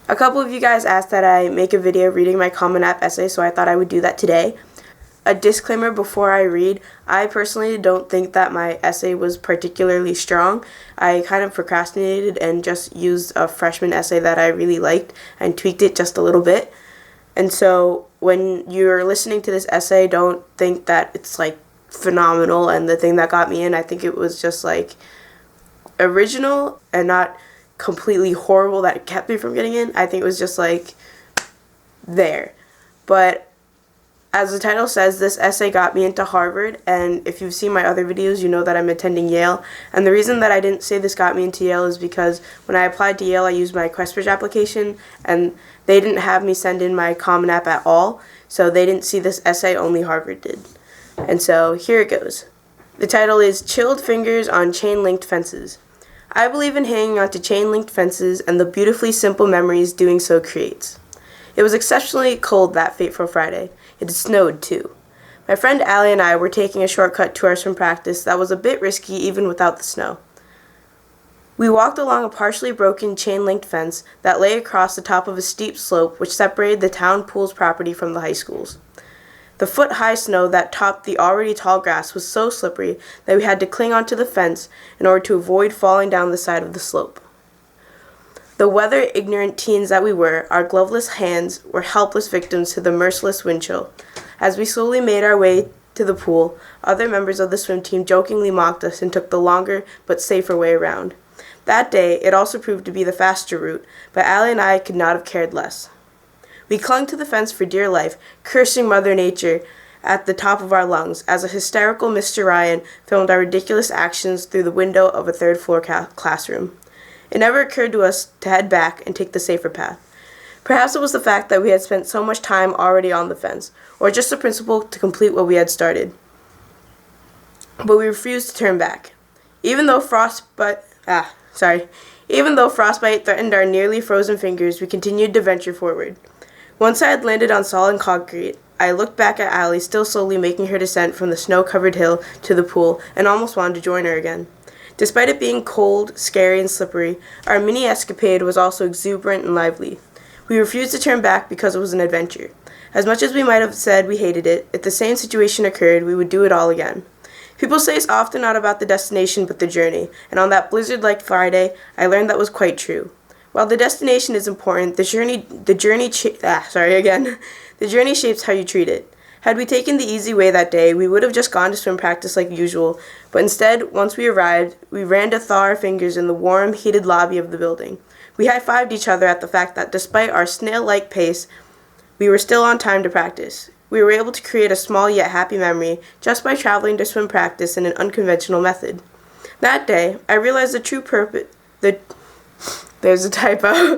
A couple of you guys asked that I make a video reading my Common App essay, so I thought I would do that today. A disclaimer before I read, I personally don't think that my essay was particularly strong. I kind of procrastinated and just used a freshman essay that I really liked and tweaked it just a little bit. And so when you're listening to this essay, don't think that it's like phenomenal and the thing that got me in. I think it was just like original and not completely horrible that it kept me from getting in. I think it was just like there. But as the title says, this essay got me into Harvard, and if you've seen my other videos, you know that I'm attending Yale. And the reason that I didn't say this got me into Yale is because when I applied to Yale, I used my Questbridge application, and they didn't have me send in my Common App at all, so they didn't see this essay, only Harvard did. And so here it goes. The title is Chilled Fingers on Chain-Linked Fences. I believe in hanging onto chain-linked fences and the beautifully simple memories doing so creates. It was exceptionally cold that fateful Friday. It had snowed, too. My friend Allie and I were taking a shortcut to our swim practice that was a bit risky even without the snow. We walked along a partially broken chain-linked fence that lay across the top of a steep slope which separated the town pool's property from the high school's. The foot-high snow that topped the already tall grass was so slippery that we had to cling onto the fence in order to avoid falling down the side of the slope. The weather-ignorant teens that we were, our gloveless hands were helpless victims to the merciless wind chill. As we slowly made our way to the pool, other members of the swim team jokingly mocked us and took the longer but safer way around. That day, it also proved to be the faster route, but Allie and I could not have cared less. We clung to the fence for dear life, cursing Mother Nature at the top of our lungs as a hysterical Mr. Ryan filmed our ridiculous actions through the window of a third-floor classroom. It never occurred to us to head back and take the safer path. Perhaps it was the fact that we had spent so much time already on the fence, or just the principle to complete what we had started. But we refused to turn back. Even though frostbite threatened our nearly frozen fingers, we continued to venture forward. Once I had landed on solid concrete, I looked back at Allie, still slowly making her descent from the snow-covered hill to the pool, and almost wanted to join her again. Despite it being cold, scary, and slippery, our mini-escapade was also exuberant and lively. We refused to turn back because it was an adventure. As much as we might have said we hated it, if the same situation occurred, we would do it all again. People say it's often not about the destination but the journey, and on that blizzard-like Friday, I learned that was quite true. While the destination is important, the journey shapes how you treat it. Had we taken the easy way that day, we would have just gone to swim practice like usual, but instead, once we arrived, we ran to thaw our fingers in the warm, heated lobby of the building. We high-fived each other at the fact that despite our snail-like pace, we were still on time to practice. We were able to create a small yet happy memory just by traveling to swim practice in an unconventional method. That day, I realized the true purpose... There's a typo.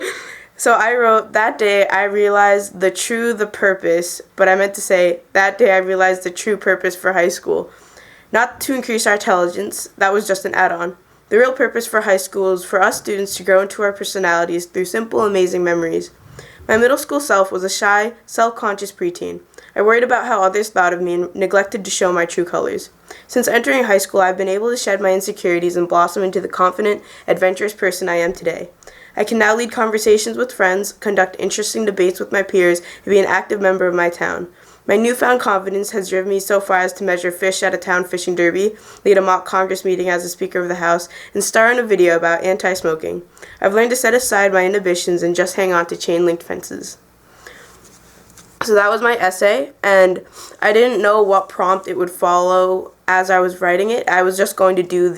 So I wrote, that day I realized the purpose, but I meant to say, that day I realized the true purpose for high school. Not to increase our intelligence, that was just an add-on. The real purpose for high school is for us students to grow into our personalities through simple, amazing memories. My middle school self was a shy, self-conscious preteen. I worried about how others thought of me and neglected to show my true colors. Since entering high school, I've been able to shed my insecurities and blossom into the confident, adventurous person I am today. I can now lead conversations with friends, conduct interesting debates with my peers, and be an active member of my town. My newfound confidence has driven me so far as to measure fish at a town fishing derby, lead a mock Congress meeting as the Speaker of the House, and star in a video about anti-smoking. I've learned to set aside my inhibitions and just hang on to chain-linked fences. So that was my essay, and I didn't know what prompt it would follow as I was writing it. I was just going to do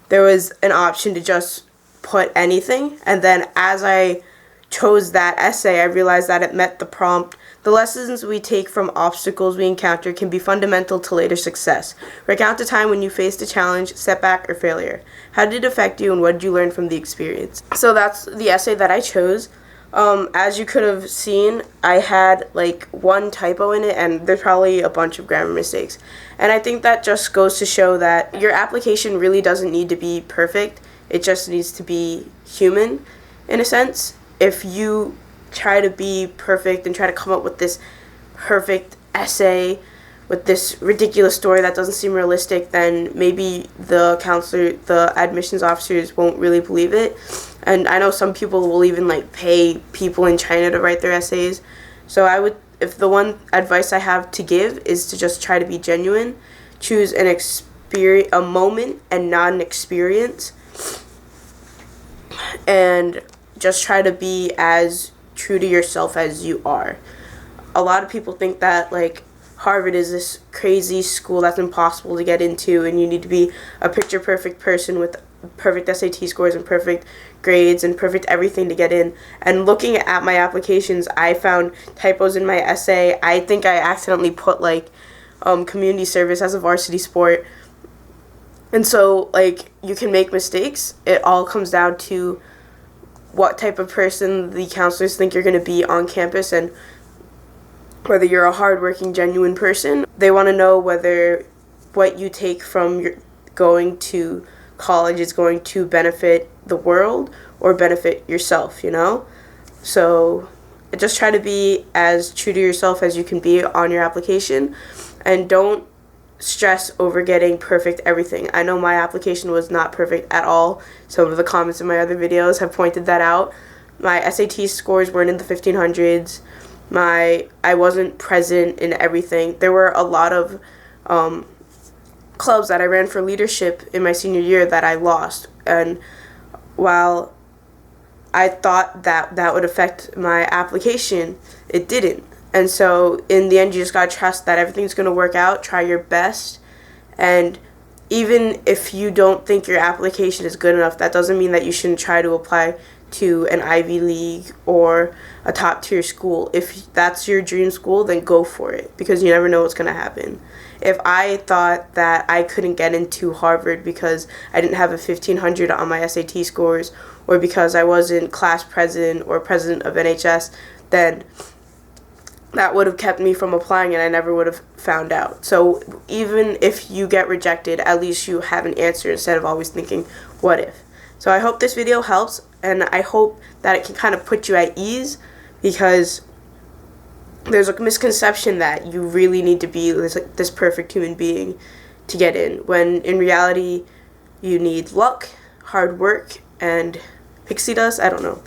there was an option to just put anything, and then as I chose that essay, I realized that it met the prompt. The lessons we take from obstacles we encounter can be fundamental to later success. Recount a time when you faced a challenge, setback, or failure. How did it affect you, and what did you learn from the experience? So that's the essay that I chose. As you could have seen, I had like one typo in it, and there's probably a bunch of grammar mistakes. And I think that just goes to show that your application really doesn't need to be perfect. It just needs to be human, in a sense. If you try to be perfect and try to come up with this perfect essay with this ridiculous story that doesn't seem realistic, then maybe the admissions officers won't really believe it. And I know some people will even like pay people in China to write their essays. So if the one advice I have to give is to just try to be genuine, choose a moment and not an experience, and just try to be as true to yourself as you are. A lot of people think that like Harvard is this crazy school that's impossible to get into, and you need to be a picture perfect person with perfect SAT scores and perfect grades and perfect everything to get in. And looking at my applications, I found typos in my essay. I think I accidentally put like community service as a varsity sport. And so like you can make mistakes. It all comes down to what type of person the counselors think you're going to be on campus, and whether you're a hardworking, genuine person. They want to know whether what you take from your going to college is going to benefit the world or benefit yourself, you know? So just try to be as true to yourself as you can be on your application, and don't stress over getting perfect everything. I know my application was not perfect at all. Some of the comments in my other videos have pointed that out. My SAT scores weren't in the 1500s. I wasn't present in everything. There were a lot of clubs that I ran for leadership in my senior year that I lost, and while I thought that would affect my application, it didn't. And so in the end, you just gotta trust that everything's gonna work out. Try your best, and even if you don't think your application is good enough, that doesn't mean that you shouldn't try to apply to an Ivy League or a top tier school. If that's your dream school, then go for it, because you never know what's going to happen. If I thought that I couldn't get into Harvard because I didn't have a 1500 on my SAT scores, or because I wasn't class president or president of NHS, then that would have kept me from applying, and I never would have found out. So even if you get rejected, at least you have an answer instead of always thinking, what if? So I hope this video helps, and I hope that it can kind of put you at ease, because there's a misconception that you really need to be this perfect human being to get in, when in reality you need luck, hard work, and pixie dust. I don't know.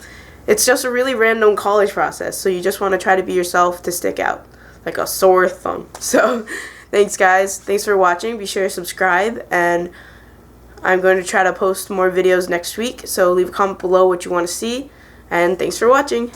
It's just a really random college process, so you just want to try to be yourself to stick out like a sore thumb. So thanks guys, thanks for watching. Be sure to subscribe, and I'm going to try to post more videos next week, so leave a comment below what you want to see, and thanks for watching.